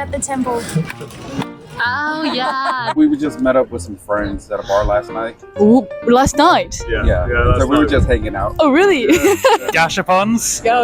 at the temple. Oh yeah. We just met up with some friends at a bar last night. Ooh, last night. Yeah. So we were just hanging out. Oh really? Gashapons. Oh,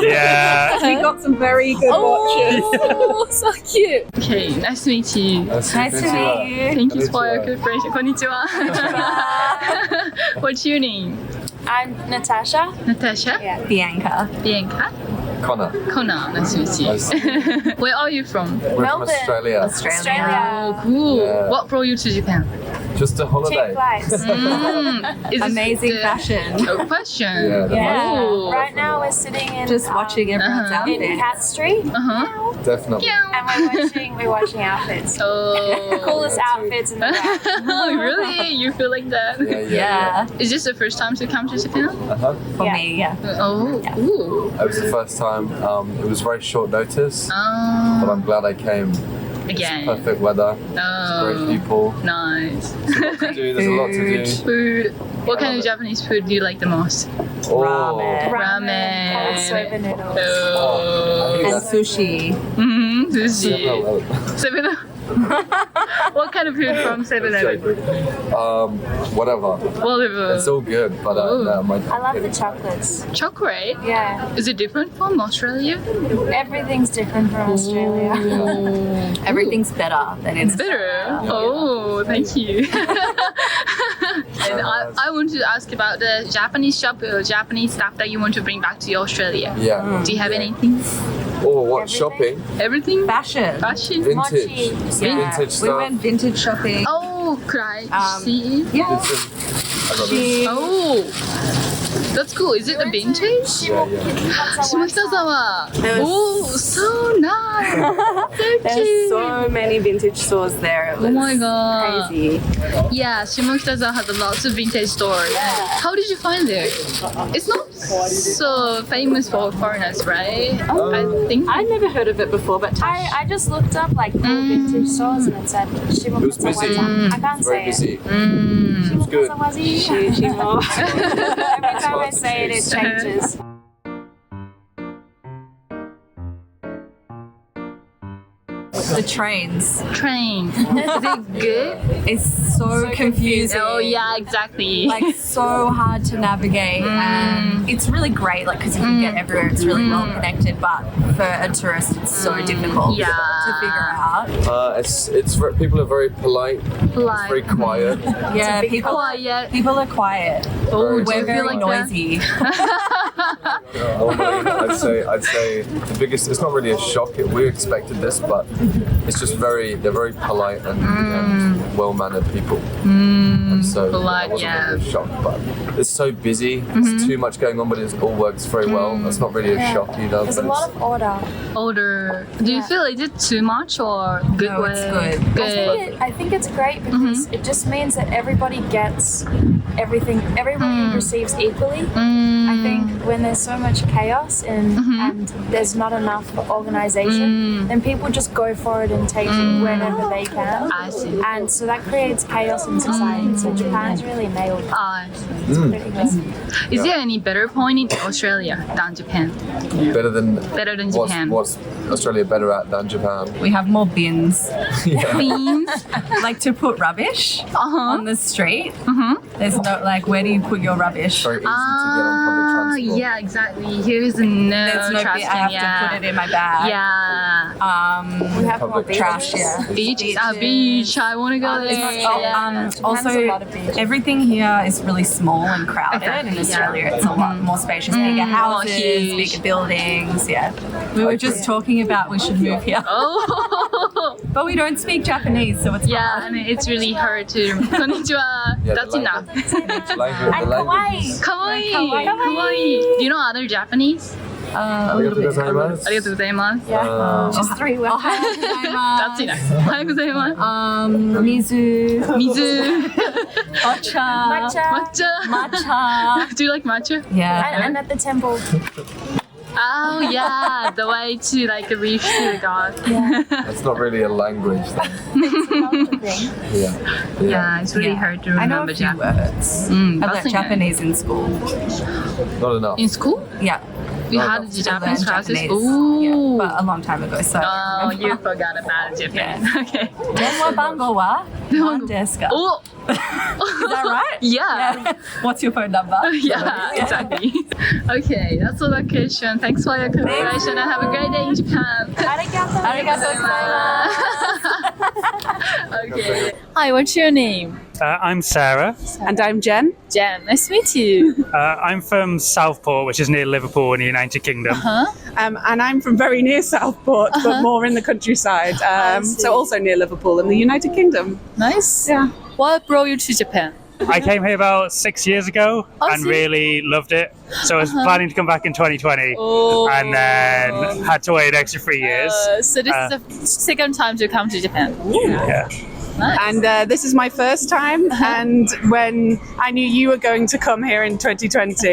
Yeah. We got some very good watches. Oh, so cute. Okay, nice to meet you. Nice to meet you. Thank you for your cooperation. Konnichiwa. What's your name? I'm Natasha. Natasha? Yeah. Bianca. Bianca? Connor. Connor, nice to meet you. Where are you from? We're Melbourne. from Australia. Australia. Oh, cool. Yeah. What brought you to Japan? Just a holiday. Cheap flights. Is this Amazing the- fashion. Oh, fashion. Yeah. Yeah. Oh. Right now we're sitting in Just watching everyone's in outfits. Cat Street. Uh-huh. Definitely. And we're watching outfits. Oh. Coolest outfits in the world. Oh, really? You feel like that? Yeah. Is this the first time to come to Japan? Uh-huh. For Yeah. me, yeah. Oh, ooh. It was the first time. It was very short notice, but I'm glad I came. Again. Perfect weather, Oh, great people. nice. There's a lot to do. Food. What kind of Japanese food do you like the most? Oh, Ramen. Ramen. Cold soba noodles. Oh. I think And that's sushi. Mm-hmm. Sushi. 7-Eleven. 7-Eleven. What kind of food from 7-Eleven? Whatever. Whatever. It's all good, but no, I love the chocolates. Chocolate? Yeah. Is it different from Australia? Everything's different from Australia. Everything's better than in It's better. Oh, thank you. And I want to ask about the Japanese shop or Japanese stuff that you want to bring back to Australia. Yeah. Do you have anything? Oh, what? Everything. Shopping? Everything? Fashion. Fashion? Vintage. Mochi. Some Yeah. vintage We stuff. went vintage shopping. Oh, could I see it? Yeah. I got She- Oh, that's cool. Is it the vintage? Yeah, yeah. Shimokitazawa. There was- Oh, so nice. So There's cute. so many vintage stores there. It Oh was my god. crazy. Yeah, Shimokitazawa has lots of vintage stores. How did you find it? It's not so famous for foreigners, right? I think. I'd never heard of it before, but I just looked up like cool vintage stores and it said It was busy. Shimokitazawa. I can't Very say it. busy. It's good. Every time I say it, it changes. the trains. Train. Is it good? It's so confusing. Oh yeah, exactly. Like so hard to navigate, and it's really great. Like because you can get everywhere, it's really well connected. But for a tourist, it's so difficult Yeah. to figure out. People are very polite. Polite. It's very quiet. Yeah, people Quiet. are quiet. Oh, do We're you feel very like that? noisy. Normally, I'd say the biggest. It's not really a shock. We expected this, but it's just they're very polite and well-mannered people. And so Polite, I wasn't yeah. really shocked, but it's so busy. There's too much going on, but it all works very well. That's not really a shock either. There's a but lot it's- of order. Older. Do you feel is it too much or good No, way? it's good. Good. I think it's great because it just means that everybody gets everything. Everybody receives equally. I think when there's so much chaos and there's not enough organization, then people just go for it and take it whenever they can. I see. And so that creates chaos in society. So Japan's really nailed it. I see. It's pretty good. Is there any better point in Australia than Japan? better than Better than Japan. What's Australia better at than Japan? We have more bins, Beans. like to put rubbish on the street. There's no like, where do you put your rubbish? Very easy to get on public transport. Yeah, exactly. Here's no There's no trash bin. I have can, to put it in my bag. Yeah. We have more Public Trash, beaches. yeah. Beach. Beach. I want to go there. Japan's a Also, lot of beaches. everything here is really small and crowded. Exactly, In Australia, it's a lot more spacious, bigger houses, huge. bigger buildings. Yeah, we were just talking about we should move here, Oh. but we don't speak Japanese, so it's Yeah, hard. and it's really hard to. Konnichiwa. Yeah, That's the enough. language- the And language. kawaii. Kawaii. Kawaii. Do you know other Japanese? A little bit. ありがとうございます。 Just 3 words. That's enough. おはようございます。 Mizu, 水。 matcha, Matcha. matcha. Do you like matcha? Yeah. And at the temple. Oh yeah, the way to like reach to the god. That's not really a language then. Thing. Yeah. Yeah, it's really Yeah. hard to I know remember a few Japanese. words. I that's learnt enough. Japanese in school. Not enough. In school? Yeah. You had Japanese classes? Japanese, Ooh. yeah, but a long time ago. So Oh, you forgot about Japan. Okay. 電話番号は何ですか? Oh, Is that right? yeah. What's your phone number? Yeah, exactly. Okay, that's all the question. Thanks for your cooperation and have a great day in Japan. ありがとうございます。 Okay. Hi, what's your name? I'm Sarah. And I'm Jen. Jen. Nice to meet you. I'm from Southport, which is near Liverpool in the United Kingdom. And I'm from very near Southport, but more in the countryside. So also near Liverpool in the United Kingdom. Nice. Yeah. What brought you to Japan? I came here about 6 years ago and see. really loved it. So I was planning to come back in 2020 and then had to wait an extra 3 years. So this is the second time to come to Japan. Yeah. Nice. And this is my first time. And when I knew you were going to come here in 2020,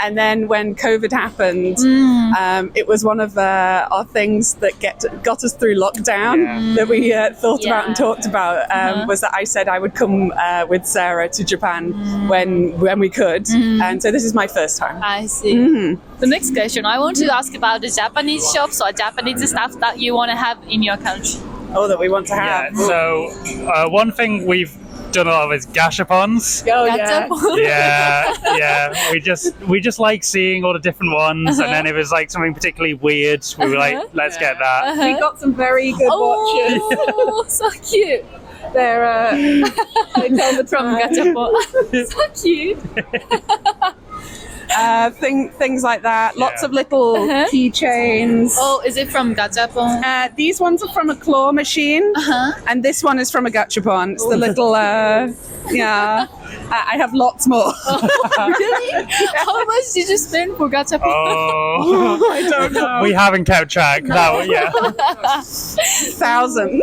and then when COVID happened, it was one of our things that got us through lockdown that we thought about and talked about. Was that I said I would come with Sarah to Japan when we could, and so this is my first time. I see. The next question, I want to ask about the Japanese shops or Japanese stuff that you want to have in your country. Oh, that we want to have. Yeah. So one thing we've done a lot of is gashapons. Oh yeah. Yeah. We just like seeing all the different ones, and then if it's like something particularly weird, we were like, let's get that. We got some very good watches. Oh, so cute. They're they tell the From time. Gachapon. So cute. Things like that. Lots of little keychains. Oh, is it from Gachapon? These ones are from a claw machine, and this one is from a gachapon. It's the little, yeah. I have lots more. Really? How much did you spend for Gachapon? Oh, I don't know. we haven't kept track. That, yeah. Thousands.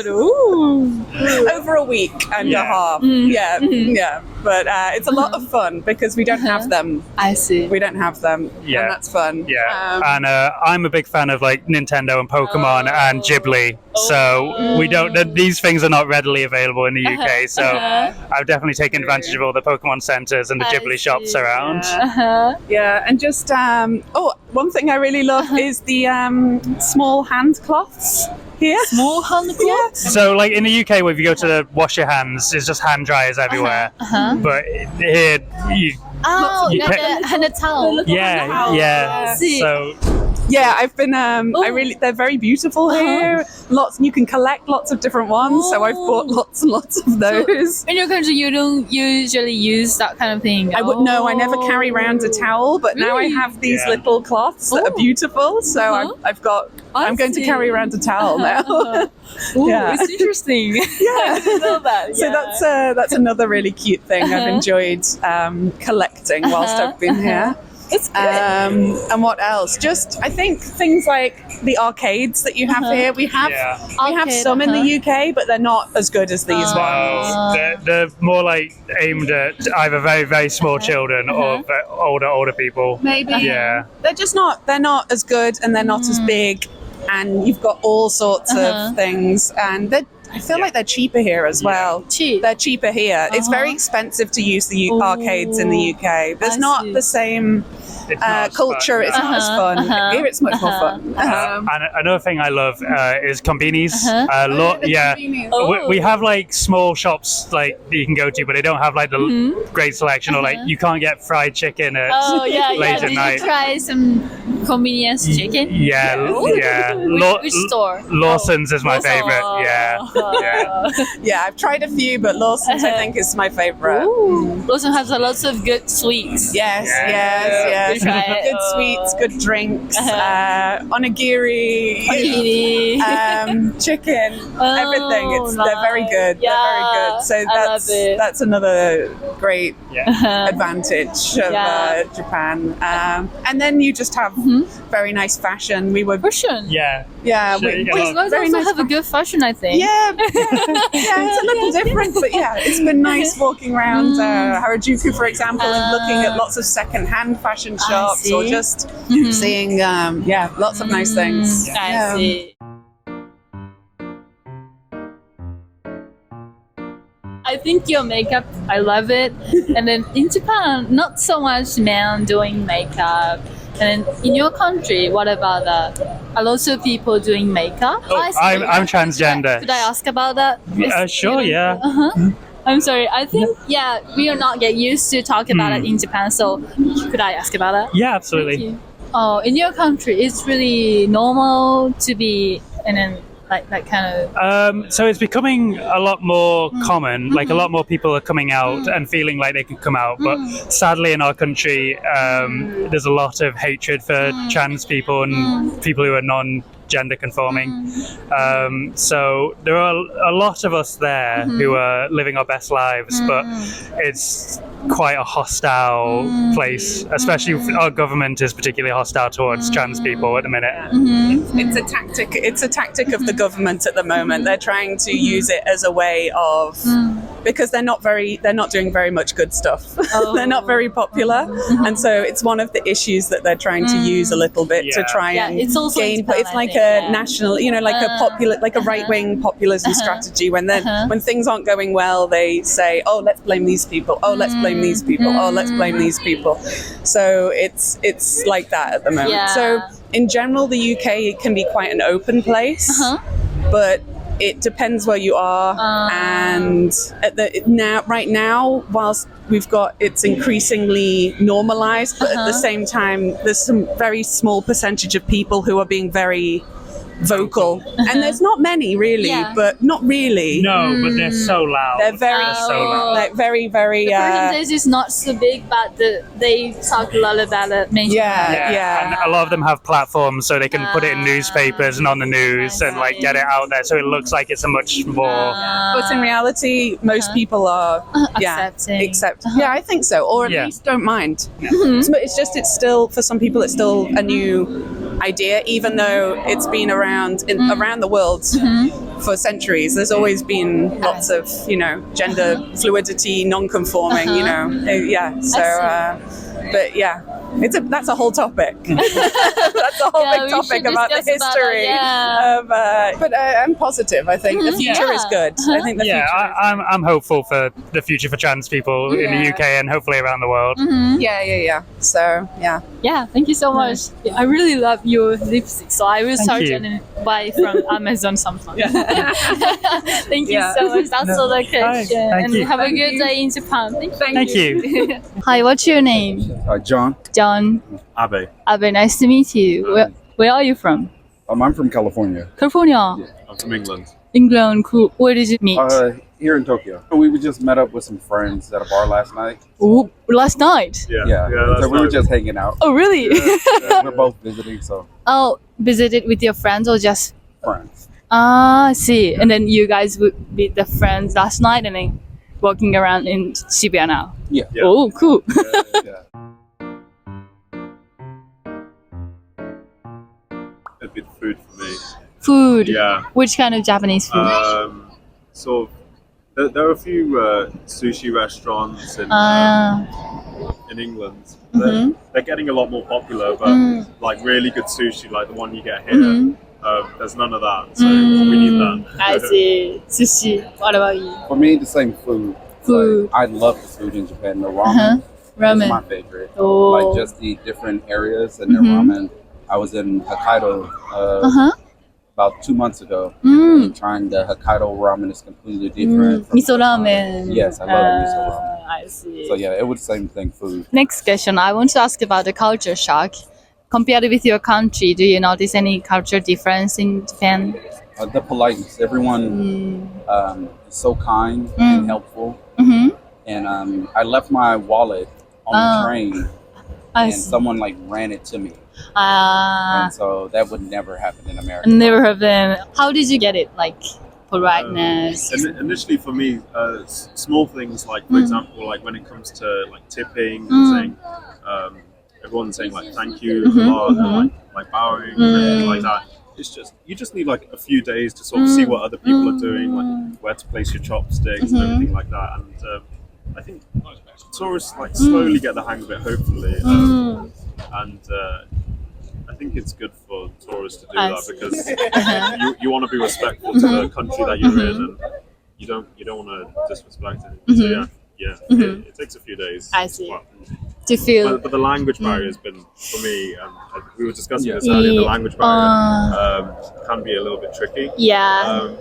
Ooh. Over a week and a half. Yeah. But it's a lot of fun because we don't have them. I see. We don't have them. Yeah. And that's fun. Yeah, and I'm a big fan of like Nintendo and Pokemon and Ghibli. So we don't; these things are not readily available in the UK. So I've definitely taken advantage of all the Pokemon centres and the Ghibli shops around. Yeah, and just one thing I really love is the small hand cloths here. Small hand cloth? So like in the UK, if you go to wash your hands, it's just hand dryers everywhere. But here, you Oh, You like pick- a hand towel. yeah. See. So yeah, I've been. They're very beautiful here. Lots. You can collect lots of different ones. So I've bought lots and lots of those. In your country, you don't usually use that kind of thing. I would no. I never carry around a towel, but now I Really? have these Yeah. little cloths that are beautiful. So I've got. I'm going to carry around a towel now. Ooh, Yeah. it's interesting. Yeah. I didn't know that. So that's another really cute thing I've enjoyed collecting whilst I've been here. It's good. And what else? Just I think things like the arcades that you have here. We have Arcade, some in the UK, but they're not as good as these ones. They're more like aimed at either very, very small children or older people. Maybe. Yeah. They're just not. They're not as good, and they're not as big. And you've got all sorts of things, and I feel like they're cheaper here as well. Cheap. They're cheaper here. It's very expensive to use the arcades in the UK. There's I not see. the same It's not as culture. fun. It's not as fun. Here it's much more fun. And another thing I love is combinis. Oh. We have like small shops like that you can go to, but they don't have like the great selection, or like you can't get fried chicken at Oh yeah, late yeah. at Did night. you try some convenience chicken? Yeah. Which store? Lawson's is my favorite. Yeah. Yeah, I've tried a few, but Lawson's I think is my favorite. Lawson has a lots of good sweets. Yes. We try it. Good sweets, good drinks, onigiri, chicken, everything. They're very good. Yeah, They're very good. So I love it. that's another great advantage of Japan. And then you just have very nice fashion. We were Fashion. Yeah. we Yeah. Guys very also nice have a good fashion, I think. yeah, it's a little different, but yeah, it's been nice walking around Harajuku, for example, and looking at lots of second-hand fashion shops, or see. just seeing, lots of nice things. I see. I think your makeup, I love it. And then in Japan, not so much men doing makeup. And in your country, what about a lot of people doing makeup? Oh, I'm transgender. Could I ask about that? Sure, yeah. I'm sorry. I think we are not get used to talk about it in Japan. So could I ask about that? Yeah, absolutely. Thank you. Oh, in your country, it's really normal to be and then like kind of. So it's becoming a lot more common. Like a lot more people are coming out and feeling like they can come out. But sadly, in our country, there's a lot of hatred for trans people and people who are non-gender conforming. So there are a lot of us there who are living our best lives, but it's quite a hostile place. Especially our government is particularly hostile towards trans people at the minute. It's a tactic. It's a tactic of the government at the moment. They're trying to use it as a way of because they're not doing very much good stuff. They're not very popular, and so it's one of the issues that they're trying to use a little bit to try and it's also gain. But it's like a national, like a popular, like a right-wing populism strategy. When things aren't going well, they say, "Oh, let's blame these people. Oh, let's blame these people. Oh, let's blame these people." So it's like that at the moment. Yeah. So in general, the UK can be quite an open place, but it depends where you are. And right now, whilst it's increasingly normalized, but at the same time, there's some very small percentage of people who are being very vocal, and there's not many really, but not really. No, but they're so loud. They're very, so loud. like very, very. The percentage is not so big, but they talk a lot about it. Yeah. And a lot of them have platforms, so they can put it in newspapers and on the news and like get it out there, so it looks like it's a much more. But in reality, most people are accept. Yeah, I think so, or at least don't mind. But it's still for some people, it's still a new idea, even though it's been around around the world for centuries. There's always been lots of gender fluidity, non-conforming. But that's a whole topic. That's a whole big topic about the history of. But I'm positive. I think the future is good. I think the future. I'm hopeful for the future for trans people in the UK and hopefully around the world. Yeah. So yeah. Yeah, thank you so much. I really love your lipstick, so I will start to buy from Amazon sometime. Thank you so much. That's all the question. And have a good day in Japan. Thank you. Hi, what's your name? John. John. Abe. Abe, nice to meet you. Where are you from? I'm from California. California. I'm from England. England, cool. Where did you meet? Here in Tokyo. We just met up with some friends at a bar last night. Oh, last night? Yeah. So we were just hanging out. Oh, really? We're both visiting, so. Oh, visited with your friends or just? Friends. Ah, I see. And then you guys would meet the friends last night and then walking around in Shibuya now? Yeah. Oh, cool. Yeah. A bit food for me. Food? Yeah. Which kind of Japanese food? There are a few sushi restaurants in England. They're getting a lot more popular, but like really good sushi, like the one you get here, there's none of that. So we need that. I see. Sushi. What about you? For me, the same food. Food. Like, I love the food in Japan. The ramen is my favorite. Oh. Like just the different areas and the ramen. I was in Hokkaido about 2 months ago. Trying the Hokkaido ramen is completely different. From Miso ramen. Yes, I love miso ramen. I see. So yeah, it was the same thing, food. Next question. I want to ask about the culture shock. Compared with your country, do you notice any culture difference in Japan? The politeness. Everyone is so kind and helpful. And I left my wallet on the train, and someone like ran it to me. And so that would never happen in America. Never have been. How did you get it? Like politeness? Initially for me, small things like, for example, like when it comes to like tipping and saying, everyone's saying like thank you a lot, and like bowing and everything like that. It's just you just need like a few days to sort of see what other people are doing, like where to place your chopsticks and everything like that. And I think tourists like slowly get the hang of it, hopefully. And I think it's good for tourists to do that because you want to be respectful to the country that you're in, and you don't want to disrespect it. So it takes a few days. I see. to feel. But the language barrier has been, for me, we were discussing this earlier, the language barrier can be a little bit tricky. Yeah.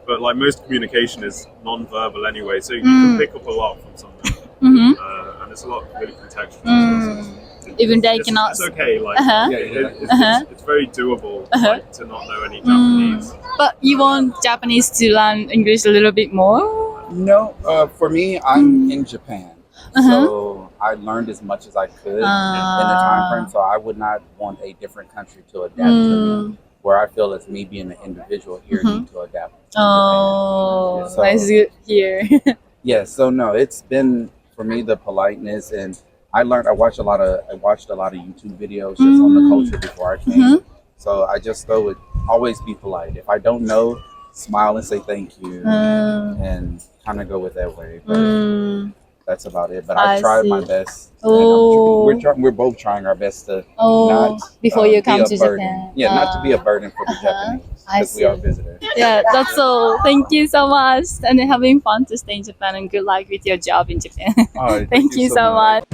But like most communication is non-verbal anyway, so you can pick up a lot from something. And it's a lot really contextual. Even they cannot. It's okay, like it's very doable like, to not know any Japanese. But you want Japanese to learn English a little bit more? No, for me, I'm in Japan, so I learned as much as I could in the time frame. So I would not want a different country to adapt to me. Where I feel it's me being an individual here need to adapt. Oh, so, nice to hear. Yeah, so no, it's been for me the politeness, and I watched a lot of YouTube videos just on the culture before I came. So I just would always be polite. If I don't know, smile and say thank you, and kind of go with that way. But that's about it. But I've tried my best. We're both trying our best to not before you come be a to burden. Japan. Yeah, not to be a burden for the Japanese because we are visitors. Yeah, that's all. Thank you so much, and having fun to stay in Japan, and good luck with your job in Japan. All right, Thank you so much.